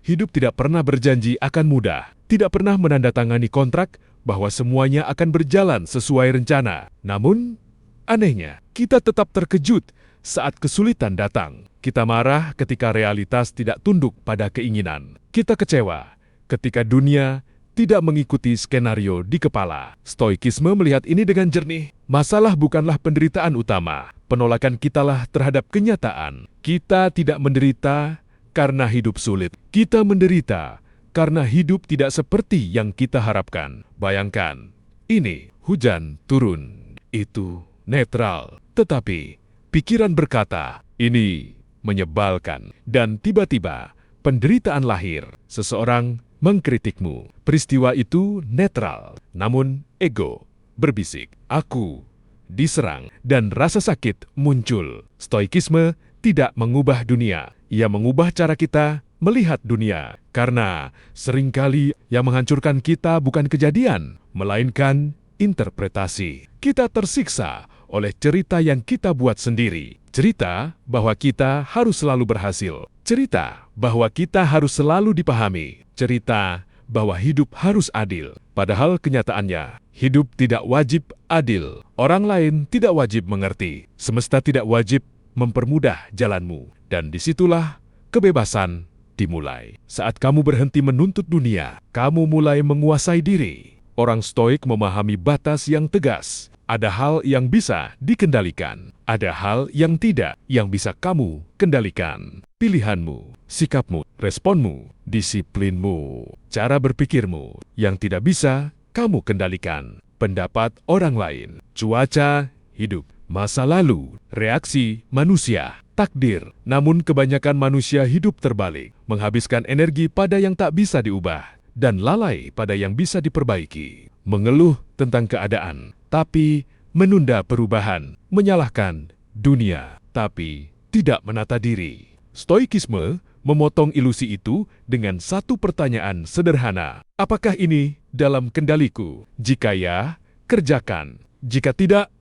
hidup tidak pernah berjanji akan mudah, tidak pernah menandatangani kontrak bahwa semuanya akan berjalan sesuai rencana. Namun, anehnya, kita tetap terkejut saat kesulitan datang. Kita marah ketika realitas tidak tunduk pada keinginan. Kita kecewa ketika dunia tidak mengikuti skenario di kepala. Stoikisme melihat ini dengan jernih. Masalah bukanlah penderitaan utama. Penolakan kitalah terhadap kenyataan. Kita tidak menderita karena hidup sulit. Kita menderita karena hidup tidak seperti yang kita harapkan. Bayangkan, ini hujan turun. Itu netral. Tetapi pikiran berkata, ini menyebalkan. Dan tiba-tiba, penderitaan lahir. Seseorang mengkritikmu. Peristiwa itu netral. Namun, ego berbisik. Aku diserang. Dan rasa sakit muncul. Stoikisme tidak mengubah dunia. Ia mengubah cara kita melihat dunia. Karena seringkali yang menghancurkan kita bukan kejadian, melainkan interpretasi. Kita tersiksa oleh cerita yang kita buat sendiri. Cerita bahwa kita harus selalu berhasil. Cerita bahwa kita harus selalu dipahami. Cerita bahwa hidup harus adil. Padahal kenyataannya, hidup tidak wajib adil. Orang lain tidak wajib mengerti. Semesta tidak wajib mempermudah jalanmu. Dan disitulah kebebasan dimulai. Saat kamu berhenti menuntut dunia, kamu mulai menguasai diri. Orang Stoik memahami batas yang tegas. Ada hal yang bisa dikendalikan. Ada hal yang tidak, yang bisa kamu kendalikan. Pilihanmu, sikapmu, responmu, disiplinmu, cara berpikirmu. Yang tidak bisa kamu kendalikan. Pendapat orang lain, cuaca, hidup, masa lalu, reaksi manusia, takdir. Namun kebanyakan manusia hidup terbalik, menghabiskan energi pada yang tak bisa diubah, dan lalai pada yang bisa diperbaiki. Mengeluh tentang keadaan, tapi menunda perubahan, menyalahkan dunia, tapi tidak menata diri. Stoikisme memotong ilusi itu dengan satu pertanyaan sederhana. Apakah ini dalam kendaliku? Jika ya, kerjakan. Jika tidak,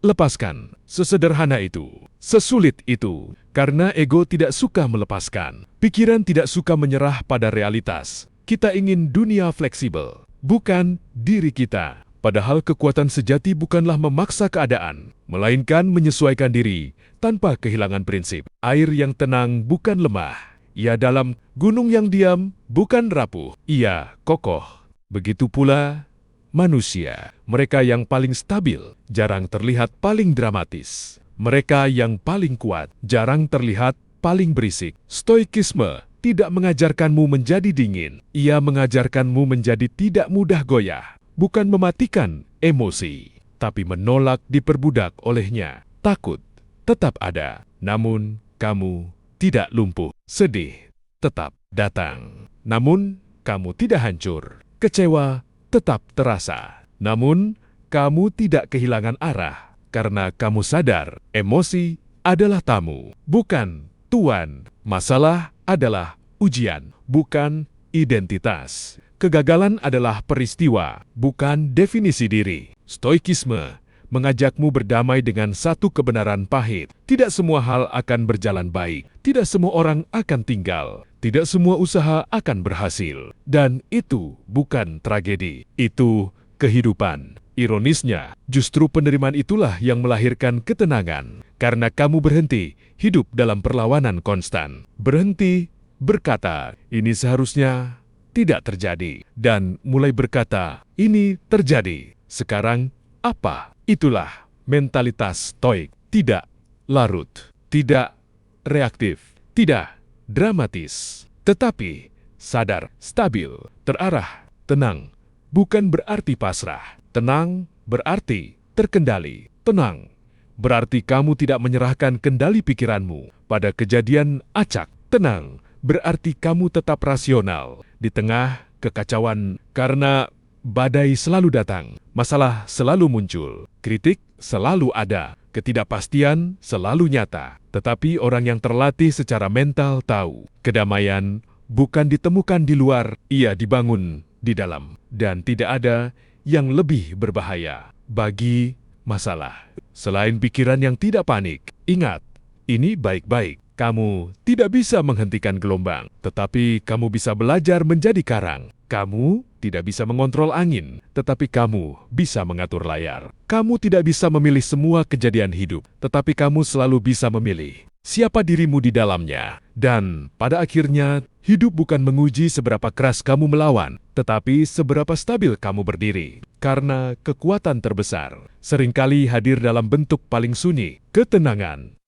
lepaskan. Sesederhana itu, sesulit itu. Karena ego tidak suka melepaskan. Pikiran tidak suka menyerah pada realitas. Kita ingin dunia fleksibel, bukan diri kita. Padahal kekuatan sejati bukanlah memaksa keadaan, melainkan menyesuaikan diri tanpa kehilangan prinsip. Air yang tenang bukan lemah. Ia dalam. Gunung yang diam bukan rapuh. Ia kokoh. Begitu pula manusia. Mereka yang paling stabil jarang terlihat paling dramatis. Mereka yang paling kuat jarang terlihat paling berisik. Stoikisme tidak mengajarkanmu menjadi dingin. Ia mengajarkanmu menjadi tidak mudah goyah. Bukan mematikan emosi, tapi menolak diperbudak olehnya. Takut tetap ada, namun kamu tidak lumpuh. Sedih tetap datang, namun kamu tidak hancur. Kecewa tetap terasa, namun kamu tidak kehilangan arah. Karena kamu sadar, emosi adalah tamu, bukan tuan. Masalah adalah ujian, bukan identitas. Kegagalan adalah peristiwa, bukan definisi diri. Stoikisme mengajakmu berdamai dengan satu kebenaran pahit. Tidak semua hal akan berjalan baik. Tidak semua orang akan tinggal. Tidak semua usaha akan berhasil. Dan itu bukan tragedi. Itu kehidupan. Ironisnya, justru penerimaan itulah yang melahirkan ketenangan. Karena kamu berhenti hidup dalam perlawanan konstan. Berhenti berkata, ini seharusnya tidak terjadi. Dan mulai berkata, ini terjadi. Sekarang apa? Itulah mentalitas Stoik. Tidak larut, tidak reaktif, tidak dramatis, tetapi sadar, stabil, terarah, tenang. Bukan berarti pasrah. Tenang berarti terkendali. Tenang berarti kamu tidak menyerahkan kendali pikiranmu pada kejadian acak. Tenang berarti kamu tetap rasional di tengah kekacauan. Karena badai selalu datang, masalah selalu muncul, kritik selalu ada, ketidakpastian selalu nyata. Tetapi orang yang terlatih secara mental tahu, kedamaian bukan ditemukan di luar, ia dibangun di dalam. Dan tidak ada yang lebih berbahaya bagi masalah selain pikiran yang tidak panik. Ingat, ini baik-baik. Kamu tidak bisa menghentikan gelombang, tetapi kamu bisa belajar menjadi karang. Kamu tidak bisa mengontrol angin, tetapi kamu bisa mengatur layar. Kamu tidak bisa memilih semua kejadian hidup, tetapi kamu selalu bisa memilih siapa dirimu di dalamnya. Dan pada akhirnya, hidup bukan menguji seberapa keras kamu melawan, tetapi seberapa stabil kamu berdiri. Karena kekuatan terbesar seringkali hadir dalam bentuk paling sunyi, ketenangan.